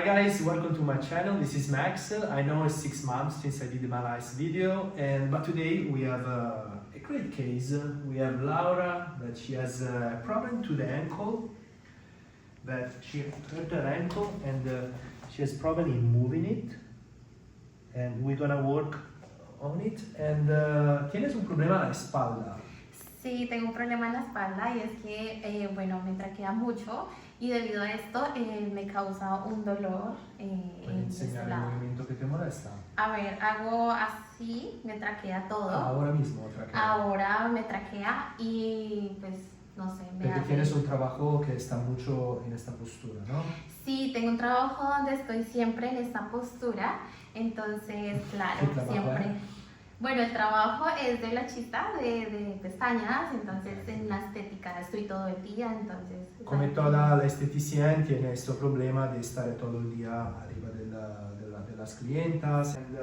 Hi guys, welcome to my channel. This is Max. I know it's 6 months since I did my last video, but today we have a great case. We have Laura, that she has a problem to the ankle, that she hurt her ankle and she has problem in moving it, and we're gonna work on it. And tienes un problema a la espalda. Sí, tengo un problema en la espalda y es que, bueno, me traquea mucho y debido a esto me causa un dolor en este el lado. movimiento que te molesta? A ver, hago así, me traquea todo. Ahora mismo traquea. Ahora me traquea y pues no sé, me Porque hace... tienes un trabajo que está mucho en esta postura, ¿no? Sí, tengo un trabajo donde estoy siempre en esta postura, entonces, claro, ¿Qué trabajo siempre... es? Bueno, el trabajo es de la chista de pestañas, entonces en la estética estoy todo el día, entonces... Come toda la esteticien tiene este problema de estar todo el día arriba de las clientas. And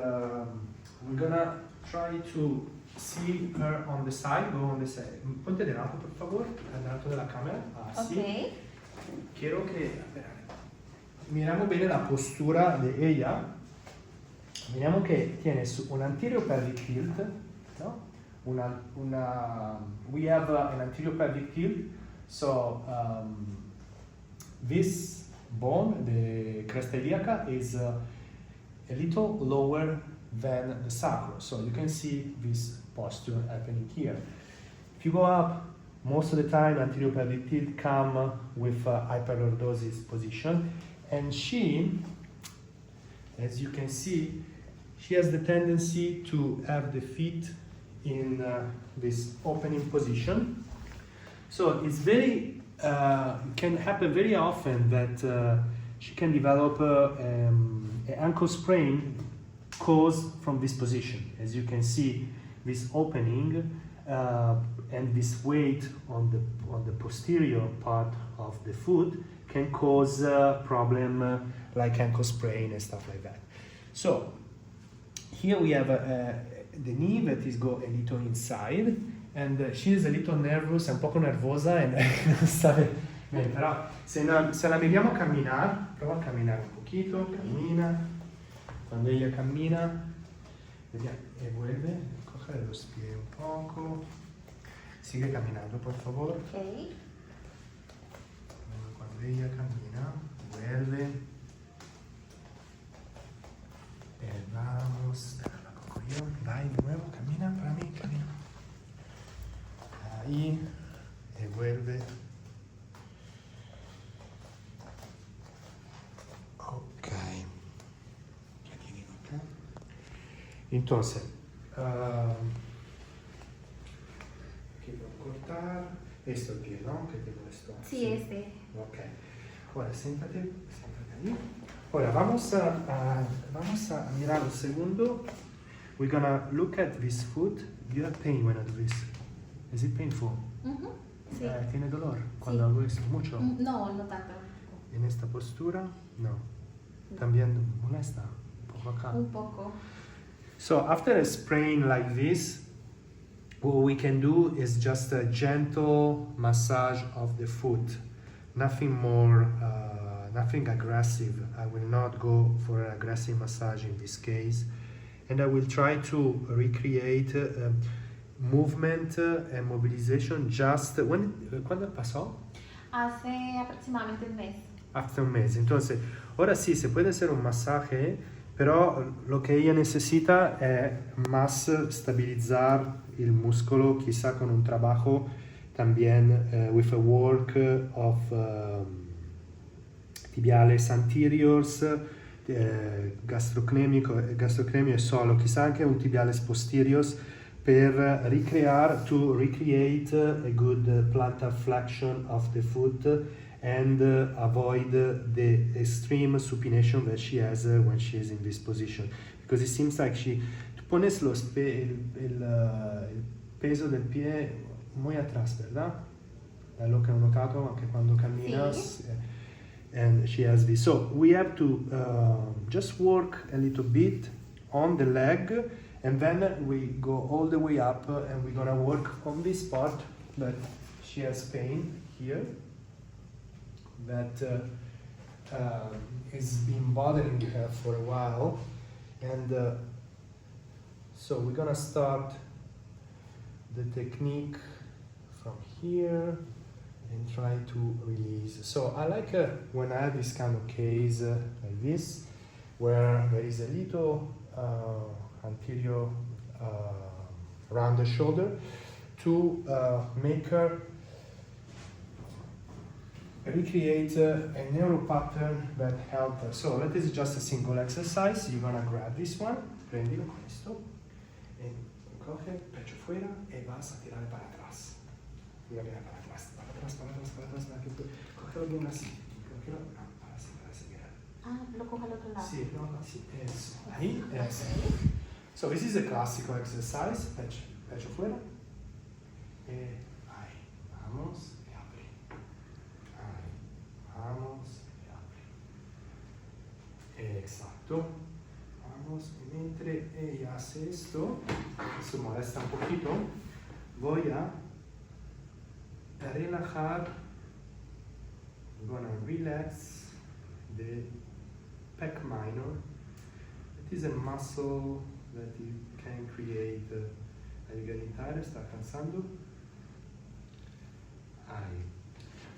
we're gonna try to see her on the side, go on the side. Ponte de lado, por favor, al lado de la cámara. Así. Ok. Quiero que miramos bene la postura de ella. Vediamo che tienes un anterior pelvic tilt, no? We have an anterior pelvic tilt, so this bone, the cresta iliaca, is a little lower than the sacrum, so you can see this posture happening here. If you go up, most of the time anterior pelvic tilt come with hyperlordosis position, and she, as you can see, she has the tendency to have the feet in this opening position. So it's very, can happen very often that she can develop an ankle sprain caused from this position. As you can see, this opening and this weight on the posterior part of the foot can cause a problem like ankle sprain and stuff like that. So here we have the knee that is go a little inside, and she is a little nervous, un poco nervosa, e non sta bene. Però se la vediamo camminare, prova a camminare un poquito, cammina. Quando ella cammina, vediamo, e vuelve, coge los pies un poco. Sigue caminando, por favor. Ok. Cuando ella cammina, vuelve. Vamos, espera, la cojo yo. Vai de nuevo, camina para mí, camina. Ahí, y vuelve. Ok. Entonces, aquí puedo cortar. Esto el pie, ¿no? Que tengo esto. Sí, este. Ok. Ahora, siéntate ahí. Ahora vamos a mirar un segundo. We're gonna look at this foot. Do you have pain when I do this? Is it painful? Sí. ¿Tiene dolor cuando hago esto? ¿Mucho? No, no tanto. En esta postura, no. También molesta un poco acá. Un poco. So after a sprain like this, what we can do is just a gentle massage of the foot. Nothing more. Nothing aggressive. I will not go for an aggressive massage in this case, and I will try to recreate movement and mobilization just ¿cuándo pasó? Hace aproximadamente un mes. Hace un mes. Entonces, ahora sí, se puede hacer un masaje, pero lo que ella necesita es más stabilizar el músculo, quizá con un trabajo también with a work of tibiales anteriors, gastrocnemio e solo, chissà anche un tibiales posteriors per recreate a good plantar flexion of the foot and avoid the extreme supination that she has when she is in this position, because it seems like tu pones el peso del pie muy atrás, ¿verdad? È lo che ho notato anche quando camminas. Sì. And she has this. So we have to just work a little bit on the leg, and then we go all the way up, and we're gonna work on this part that she has pain here, that has been bothering her for a while, and so we're gonna start the technique from here and try to release. So I like when I have this kind of case like this, where there is a little anterior around the shoulder, to make her recreate a neural pattern that helps her. So that is just a single exercise. You're gonna grab this one, prendilo questo, e coge, pecho fuera, e vas a tirar para atrás. Mira, mira, para atrás, para atrás, para atrás, para atrás, para que cógelo bien así. Cógelo, para así, mira. Ah, lo cojo al otro lado. Sí, no, así, eso. Ahí, eso. So this is a classical exercise, pecho fuera, e ahí, vamos, e apri. Ahí, vamos, e apri. Exacto. Vamos, y mentre ella hace esto, se molesta un poquito, voy a relajar. I'm gonna relax the pec minor. It is a muscle that you can create. Are you getting tired? Sta cansando? Ahí.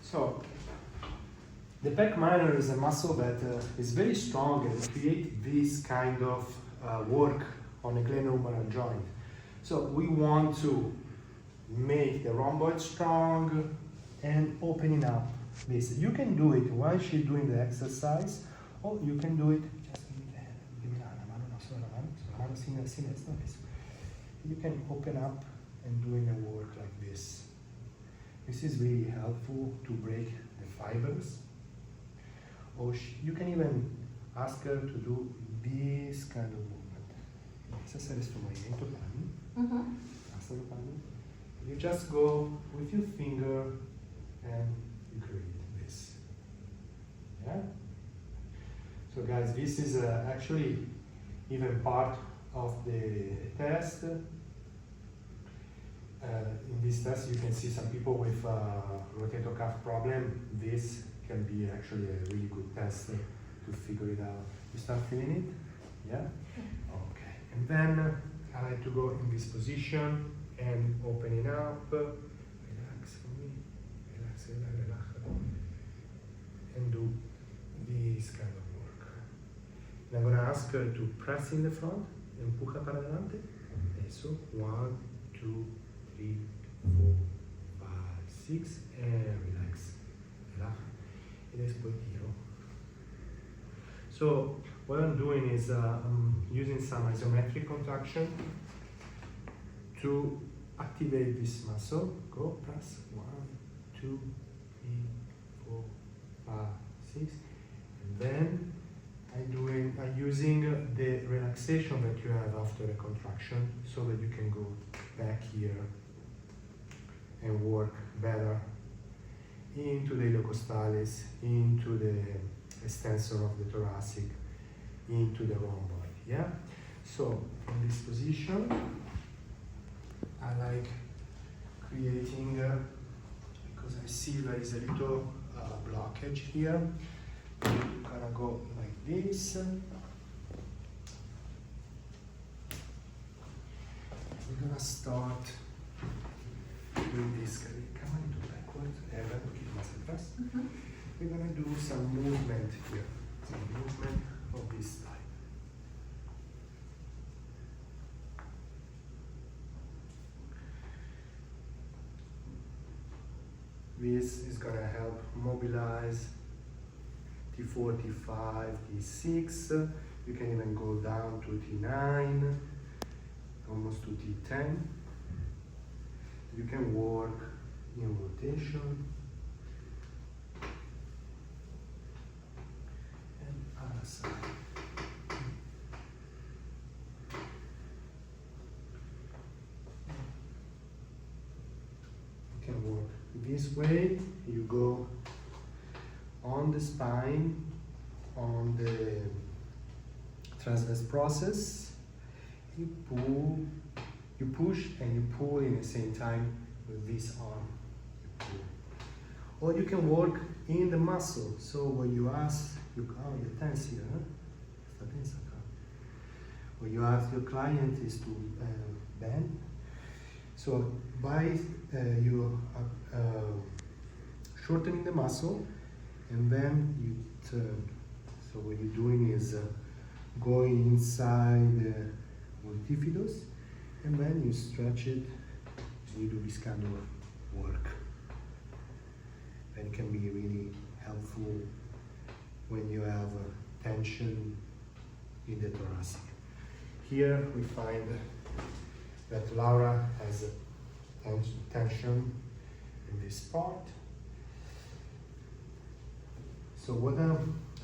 So, the pec minor is a muscle that is very strong and creates this kind of work on a glenohumeral joint. So we want to make the rhomboid strong and opening up this. You can do it while she's doing the exercise, or you can do it just give me la mano, no, solo la mano sinistra. You can open up and doing a work like this. This is really helpful to break the fibers. Or you can even ask her to do this kind of movement. Ese hacer este movimiento para mí. Hazlo para mí. You just go with your finger and you create this. Yeah? So guys, this is actually even part of the test. In this test you can see some people with rotator cuff problem. This can be actually a really good test to figure it out. You start feeling it? Yeah? Okay. And then I like to go in this position and open it up. Relax for me. Relax, relax. And do this kind of work. And I'm going to ask her to press in the front. Empuja para adelante. Eso. 1, 2, 3, 4, 5, 6. And relax. Relax. And después tiro. So what I'm doing is I'm using some isometric contraction to activate this muscle. Go, press. 1, 2, 3, 4, 5, 6. And then I'm using the relaxation that you have after a contraction so that you can go back here and work better into the iliocostalis, into the extensor of the thoracic, into the rhomboid. Yeah? So from this position, I like creating, because I see there is a little blockage here. I'm gonna go like this. We're gonna start with this. Come on, do backwards. We're gonna do some movement here. Some movement of this type. This is gonna help mobilize T4, T5, T6. You can even go down to T9, almost to T10. You can work in rotation. And other side. You can work this way. You go on the spine, on the transverse process. You pull, you push and you pull in the same time with this arm. You or you can work in the muscle. So when you ask, you're tense here, huh? Sta tensa qua. When you ask your client is to bend. So by you shortening the muscle, and then you turn. So what you're doing is going inside the multifidus, and then you stretch it. You do this kind of work. And it can be really helpful when you have tension in the thoracic. Here we find that Laura has tension in this part. So what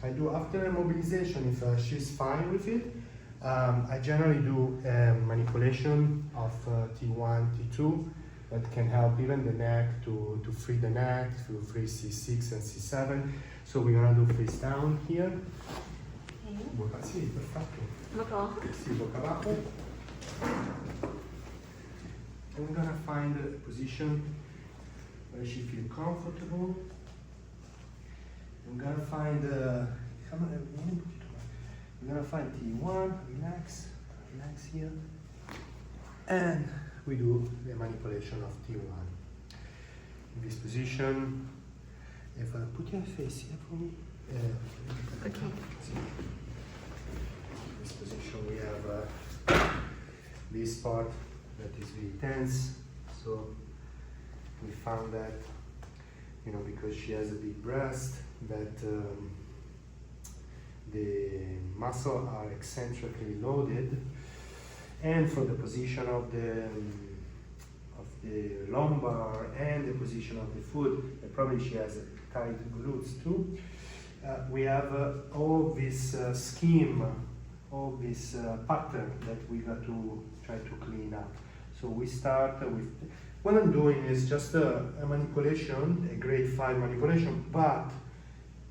I do after mobilization, if she's fine with it, I generally do manipulation of T1, T2 that can help even the neck to free the neck, to free C6 and C7. So we're gonna do face down here. Okay. Sì, perfetto. Bocca. Sì, bocca abajo. And we're gonna find a position where she feels comfortable. We're gonna find we're gonna find T1, relax here. And we do the manipulation of T1. In this position, if I put your face here for me. Okay. In this position we have this part that is really tense. So we found that, you know, because she has a big breast, that the muscles are eccentrically loaded, and for the position of the lumbar and the position of the foot, and probably she has tight glutes too. We have all this scheme, all this pattern that we got to try to clean up. So we start with, what I'm doing is just a manipulation, a grade 5 manipulation, but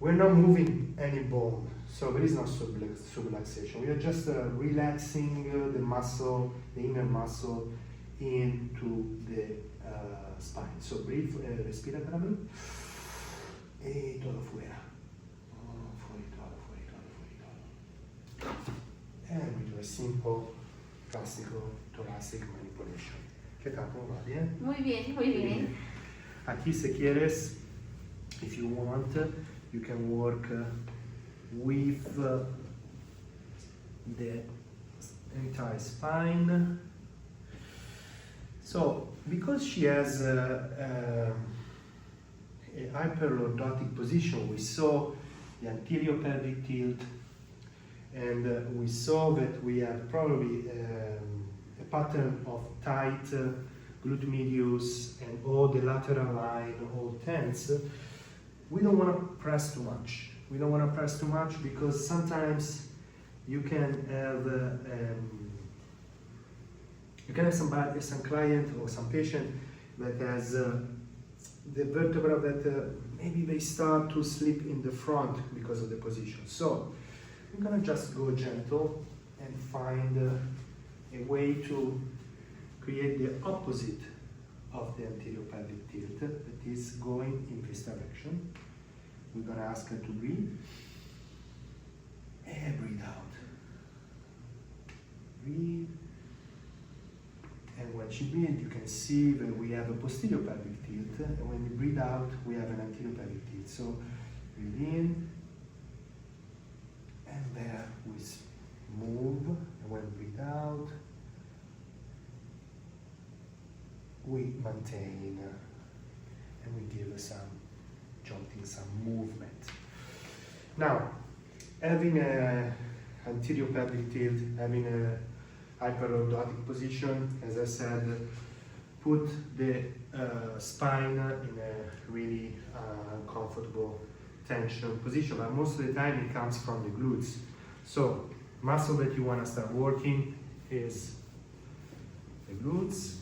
we're not moving any bone, so there is no subluxation. We are just relaxing the muscle, the inner muscle, into the spine. So breathe, respira gravemente, e todo fuera. Fuori, todo. And we do a simple, classical thoracic manipulation. ¿Qué tal? ¿Cómo va? ¿Bien? Muy bien, muy bien. Aquí, si quieres, if you want, you can work with the entire spine. So, because she has a hyperlordotic position, we saw the anterior pelvic tilt, and we saw that we have probably a pattern of tight glute medius and all the lateral line, all tense. We don't want to press too much. We don't want to press too much because sometimes you can have some client or some patient that has the vertebra that maybe they start to slip in the front because of the position. So I'm gonna just go gentle and find a way to create the opposite of the anterior pelvic tilt that is going in this direction. We're gonna ask her to breathe. And breathe out. Breathe. And when she breathes, you can see that we have a posterior pelvic tilt, and when you breathe out, we have an anterior pelvic tilt. So breathe in, and there we move, and when we breathe out, we maintain, and we give some jolting, some movement. Now, having an anterior pelvic tilt, having a hyperlordotic position, as I said, put the spine in a really uncomfortable tension position, but most of the time it comes from the glutes. So, muscle that you want to start working is the glutes.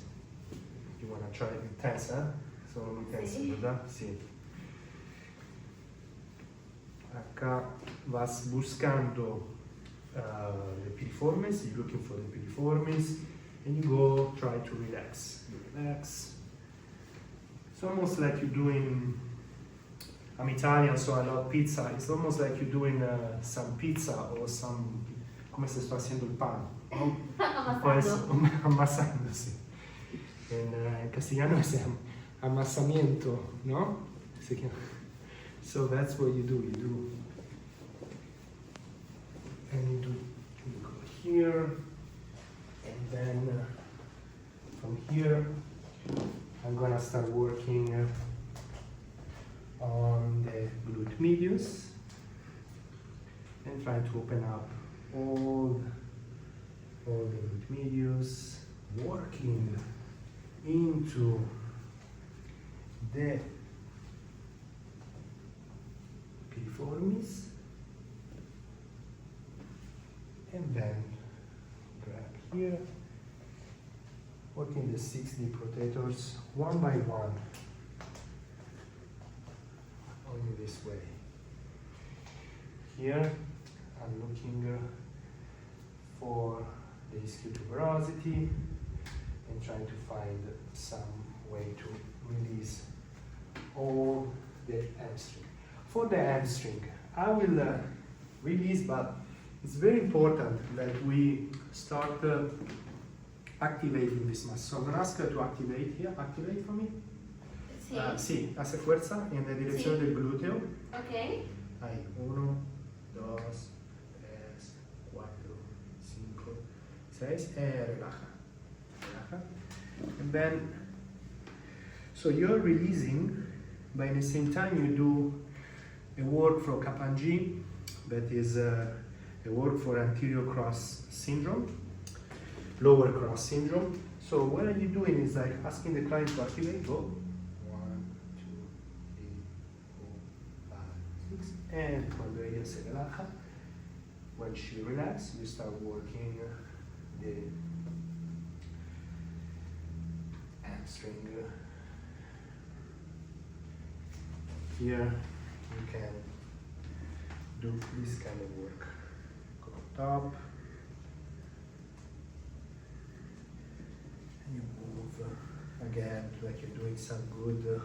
You want to try it tense, huh? Sono muy tenso, ¿verdad? Sí. Acá vas buscando the piriformis, you're looking for the piriformis, and you go try to relax. You relax. It's almost like you're doing I'm Italian, so I love pizza. It's almost like you're doing some pizza or some, come se sto haciendo il pan, no? Pues, ammasando, sì. In castellano es ammasamiento, no? So that's what you do. And you go here, and then from here, I'm gonna start working on the glute medius and try to open up all the glute medius, working into the piriformis, and then grab here, working the 6D rotators one by one, only this way. Here I'm looking for the ischial tuberosity and trying to find some way to release all the hamstring. For the hamstring, I will release, but it's very important that we start activating this muscle. So I'm going to ask her to activate here. Activate for me. Sí. Sí, hace fuerza en la dirección del glúteo. Ok. Ahí, 1, 2, 3, 4, 5, 6, relaja. Relaja. And then, so you're releasing, but at the same time you do a work for Kappa-G, that is a work for anterior cross syndrome, lower cross syndrome. So what are you doing is like asking the client to activate, go. 1, 2, 3, 4, 5, 6. And cuando ella se relaja, when she relaxes, you start working the hamstring. Here you can do this kind of work. Go top, and you move again like you're doing some good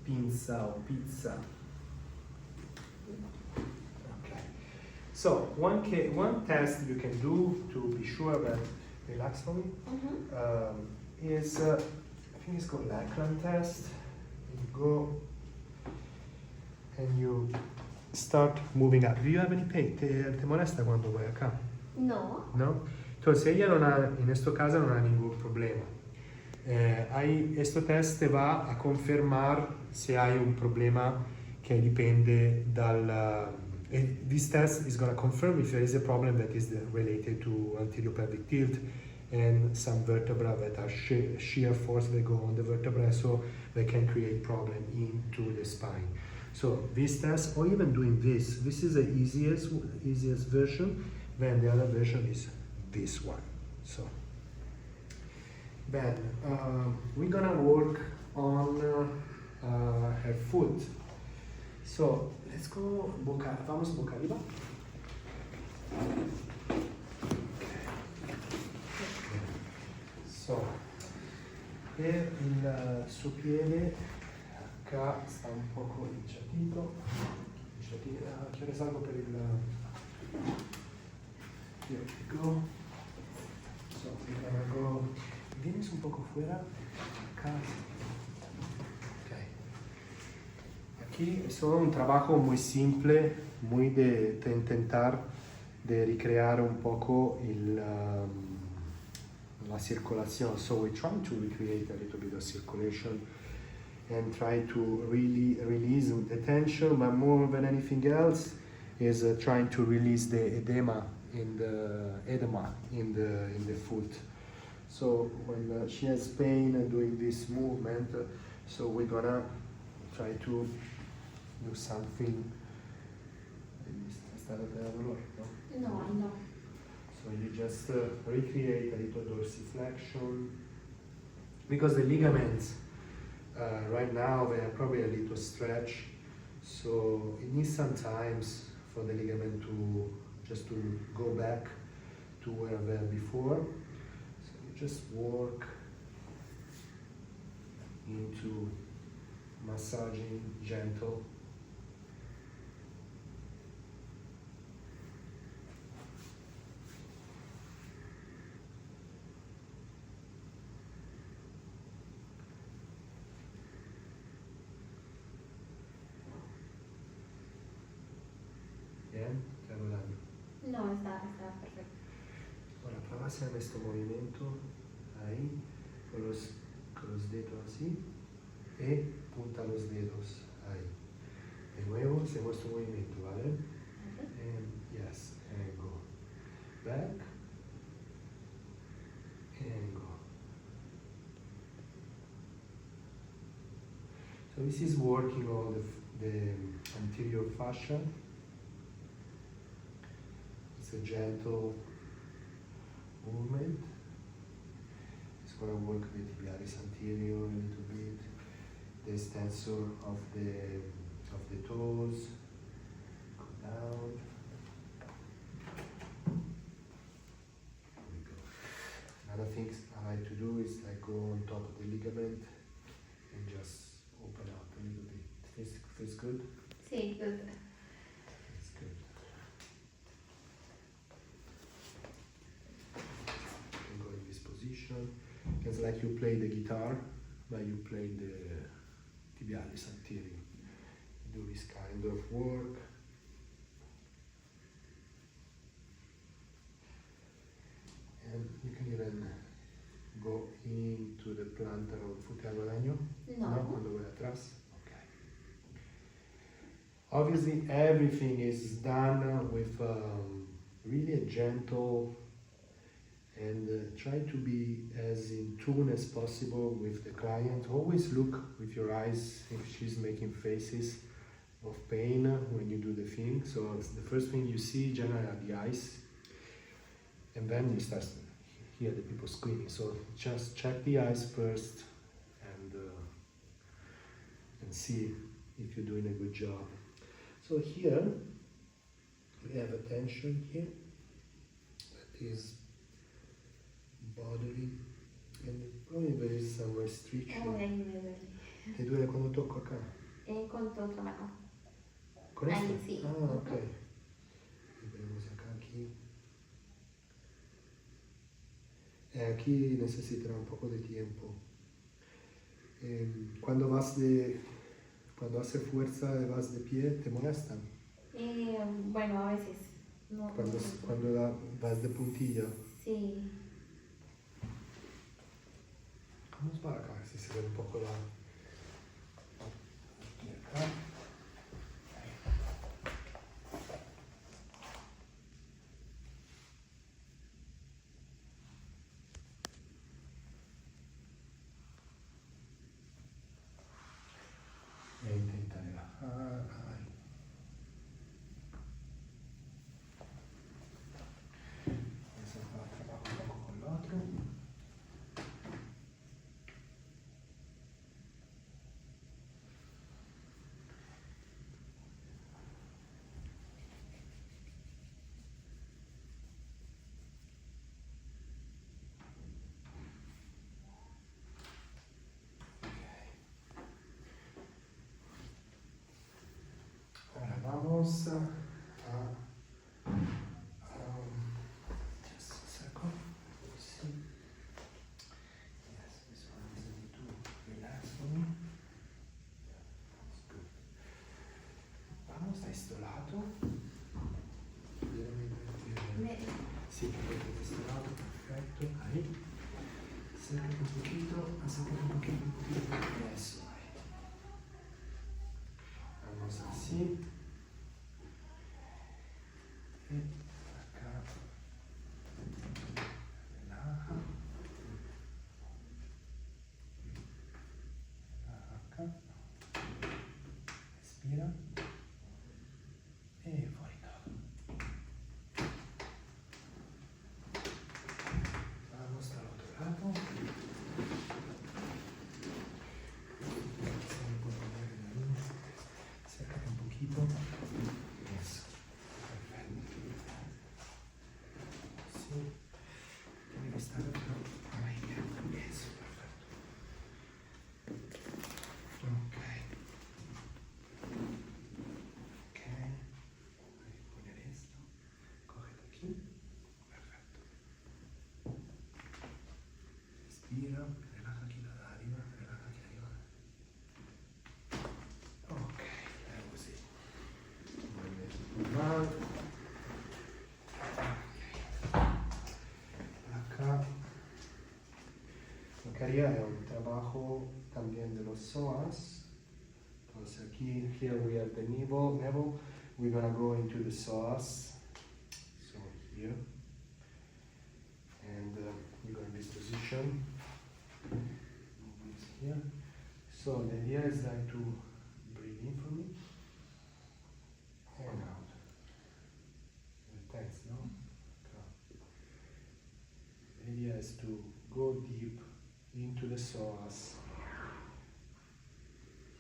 pinza or pizza. Okay. So one test you can do to be sure that relax for me is I think it's called Lackland test. You go and you start moving up. Do you have any pain? ¿Te molesta cuando voy acá? No. ¿No? Entonces ella non ha, en este caso non ha ningún problema. Questo test te va a confermar se hai un problema che dipende dal... this test is going to confirm if there is a problem that is related to anterior pelvic tilt and some vertebra that are shear force that go on the vertebra, so they can create problem into the spine. So this test, or even doing this is the easiest version. Then the other version is this one. So then we're gonna work on her foot. So let's go vamos boca arriba. So, per il suo piede qua sta un poco inciattito, che risalgo per il... Here we go. So, we're gonna go... Vienes un poco fuera, acá. Okay. Aquí es un trabajo muy simple, muy de intentar de recrear un poco la circulación. So we're trying to recreate a little bit of circulation and try to really release the tension, but more than anything else is trying to release the edema in the foot. So when she has pain doing this movement, so we're gonna try to do something. No, no. So you just recreate a little dorsiflexion, because the ligaments right now they are probably a little stretch, so it needs some times for the ligament to just to go back to where they were before. So you just work into massaging gentle. Bien, te hago daño. No, está perfecto. Ahora prueba a hacer este movimiento ahí, con los dedos así, y punta los dedos ahí. De nuevo, hacemos este movimiento, ¿vale? And yes, and go back, and go. So this is working on the anterior fascia. It's a gentle movement. It's going to work the tibialis anterior a little bit, the extensor of the toes. Go down. There we go. Another thing I like to do is like go on top of the ligament and just open up a little bit. Feels good? Sí, good. It's good. You can go in this position. It's like you play the guitar, but you play the tibialis anterior. You do this kind of work. And you can even go into the plantar of foot. ¿Te hago daño? No. Cuando voy atrás. Okay. Obviously, everything is done with really a gentle and try to be as in tune as possible with the client. Always look with your eyes if she's making faces of pain when you do the thing. So it's the first thing you see generally are the eyes, and then you start to hear the people screaming. So just check the eyes first and see if you're doing a good job. So here we have a tension here that is bothering, and probably there is some restriction. Ahí me duele. ¿Te duele cuando toco acá? Con tu otra mano. ¿Con Ahí esto? sí. Ah, ok. Y vemos acá, aquí. Aquí necesitará un poco de tiempo. Cuando hace fuerza y vas de pie, ¿te molestan? Bueno, a veces. No, Cuando vas de puntilla. Sí. Vamos para acá, a ver si se ve un poco la... Aquí, acá. E intentaré bajar. Ahí. Adesso trabajo un poco con l'altro. Ahora vamos a just a second. See. Yes, this one is a bit too relaxed for me. That's good. Vamos a este lado. Sí, de este lado, perfecto. Ahí. Acércate un poquito, acércate un poquito. Eso, ahí. Vamos así. Y acá. Relaja. Acá. Respira. Y fuori todo. Vamos al otro lado. Acércate un poquito. Eso. Perfecto. Perfetto. Respira, relaja chi arriva, relaja chi arriva. Ok, è così. Normal. Acá. Lo que haría es un trabajo también de los psoas. Entonces aquí, here we have the navel. We're gonna go into the psoas. So here. And we're going in this position. Move this here. So the idea is like to breathe in for me and out. Tense, no? Okay. The idea is to go deep into the psoas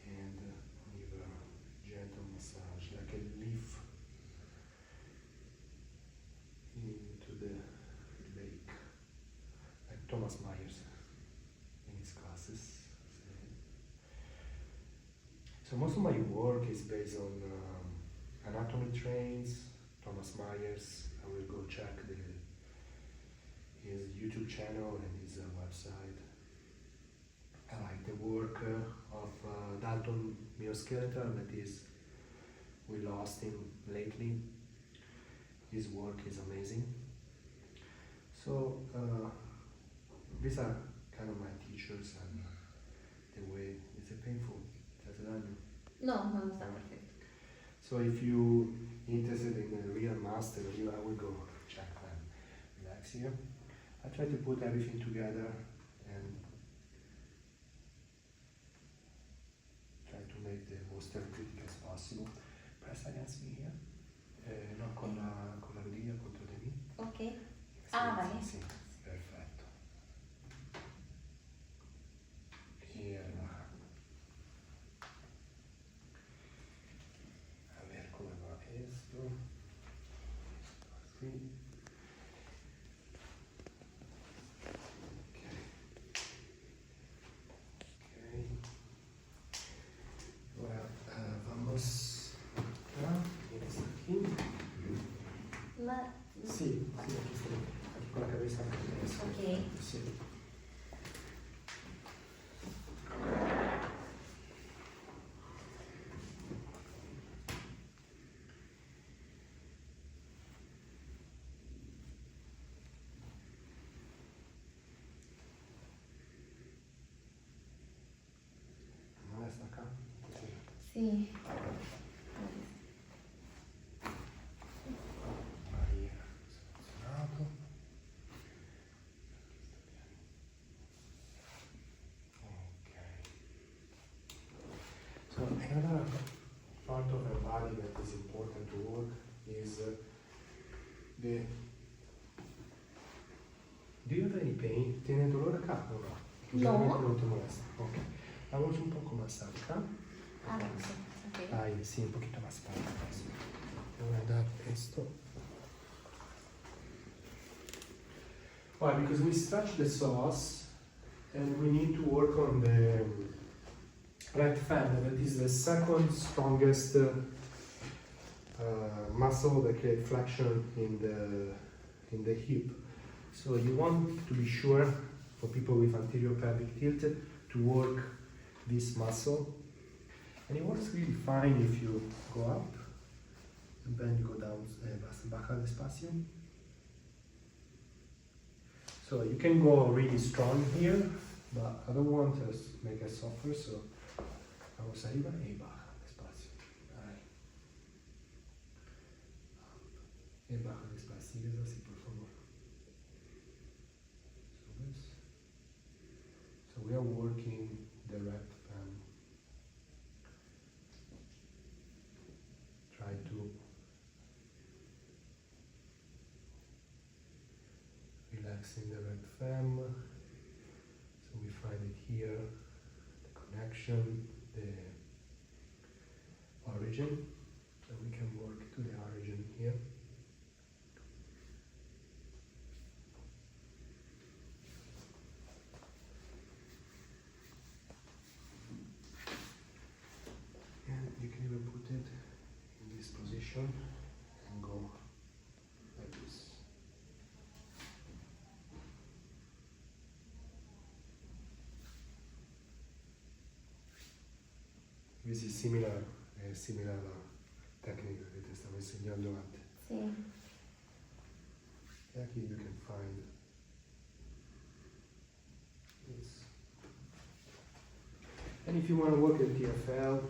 and give a gentle massage, like a leaf into the lake, like Thomas Myers in his classes. So most of my work is based on anatomy trains, Thomas Myers. I will go check his YouTube channel and his website. I like the work of Dalton Myoskeletal, that is, we lost him lately. His work is amazing. So these are kind of my teachers and the way, is it painful? No, no está perfecto. So if you interested in a real master, I will go check them. Relax here. I try to put everything together and try to make the most therapeutic as possible. Press against me here. No, con la rodilla contro di me. Ok. Sì, Vale. sì, perfetto. Here. A ver come va esto. Así. Okay. Okay. Ahora vamos acá. ¿Vienes aquí? La... Sí, sí, aquí estoy. Aquí con la cabeza en eso. Ok. Sí. No, está acá. Sí. Sí. Ahí, selezionato. Okay. So another part of the body that is important to work is the. Do you have any pain? ¿Tienes dolor acá o no? Generalmente no te molesta. Ok. Vamos un poco más acá. Ah, no, sí. Ok. Ahí, sí, un poquito más para atrás. Te voy a dar esto. Why? Because we stretch the psoas and we need to work on the right femur, that is the second strongest muscle that creates flexion in the hip. So you want to be sure, for people with anterior pelvic tilt, to work this muscle. And it works really fine if you go up and then you go down, baja despacio. So you can go really strong here, but I don't want to make it suffer, so vamos arriba y baja despacio. Ahí. Y baja despacio, sigues así, por favor. So this. So we are working the right fan. Try to relax in the right fem. So we find it here, the connection, the origin. So we can work to the origin here. And you can even put it in this position and go like this. This is similar tecnica che ti stavo insegnando antes. Sí. Here you can find this. And if you want to work at TFL,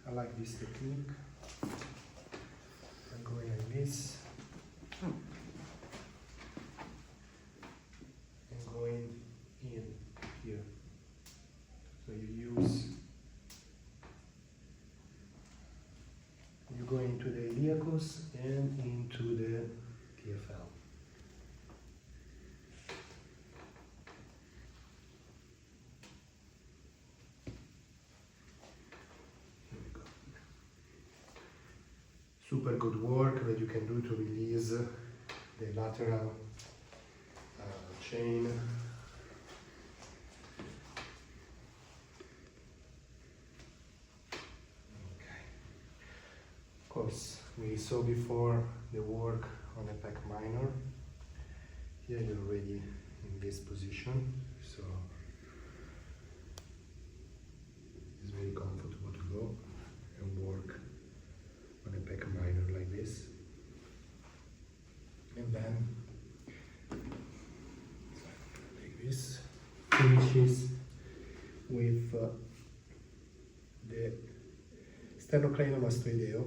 I like this technique. I'm going like this. And going in here. So you go into the iliacus and into the TFL. Here we go. Super good work that you can do to release the lateral chain. Of course, we saw before the work on the pec minor. Here you're already in this position, so it's very comfortable to go and work on a pec minor like this. And then, like this, finishes with the sternocleidomastoideo,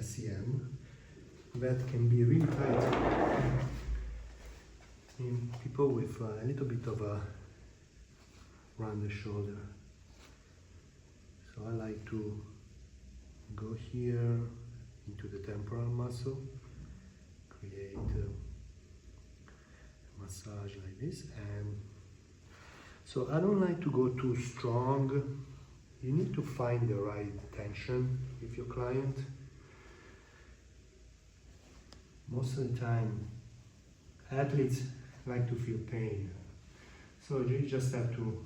SEM, that can be really tight in people with a little bit of a round the shoulder. So I like to go here into the temporal muscle, create a massage like this, and so I don't like to go too strong. You need to find the right tension with your client. Most of the time, athletes like to feel pain. So you just have to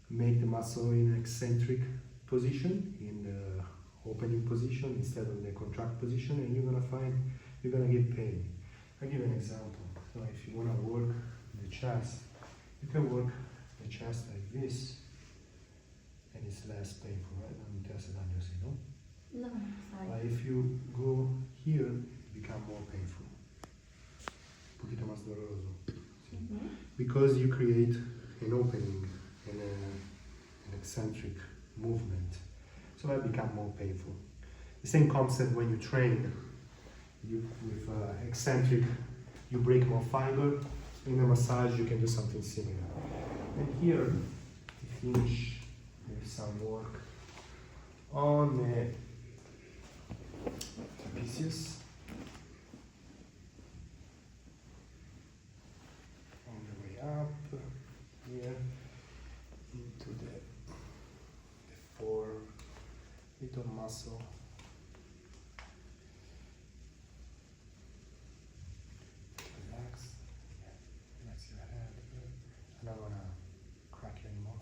make the muscle in eccentric position, in the opening position instead of the contract position, and you're gonna find you're gonna get pain. I'll give you an example. So if you wanna work the chest, you can work the chest like this, and it's less painful, right? Non mi interessa tanto se no? No, sorry. But if you go here, it becomes more painful. Un poquito más doloroso. Sí. Because you create an opening and an eccentric movement. So that becomes more painful. The same concept when you train. With eccentric, you break more fiber. In a massage, you can do something similar. And here, to finish with some work on the trapezius. On the way up, here, into the four little muscle. Relax. Yeah. Relax your head. I don't want to crack you anymore.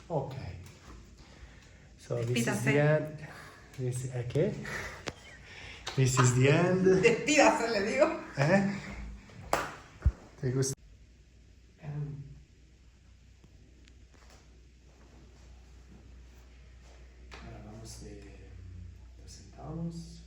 Okay. So this is the end. This okay. This is the end. Despídase, le digo. ¿Te gusta? Ahora vamos de sentamos.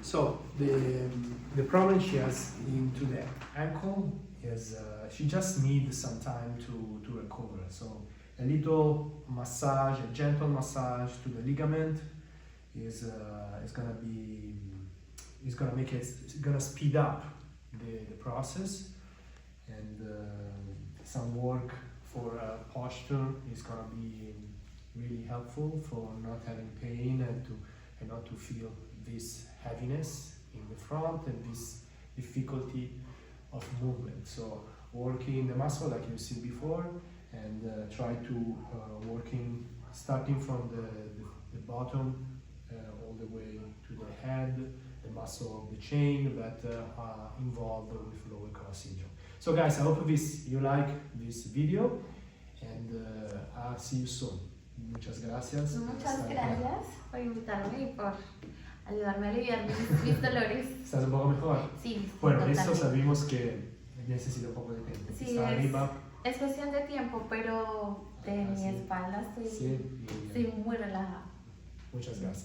So the problem she has into the ankle is she just needs some time to recover. So a little massage, a gentle massage to the ligament is gonna speed up the process, and some work for posture is gonna be really helpful for not having pain and not to feel this heaviness in the front and this difficulty of movement. So working the muscle like you've seen before, and try to starting from the bottom all the way to head, the muscle of the chain that are involved with lower cross syndrome. So guys, I hope you like this video, and I'll see you soon. Muchas gracias. Muchas gracias por invitarme y por ayudarme a aliviar mis dolores. ¿Estás un poco mejor? Sí. Bueno, totalmente. esto sabemos que necesita un poco de tiempo. Sí, Está arriba. es cuestión de tiempo, pero de mi espalda estoy Sí, muy relajada. muchas gracias.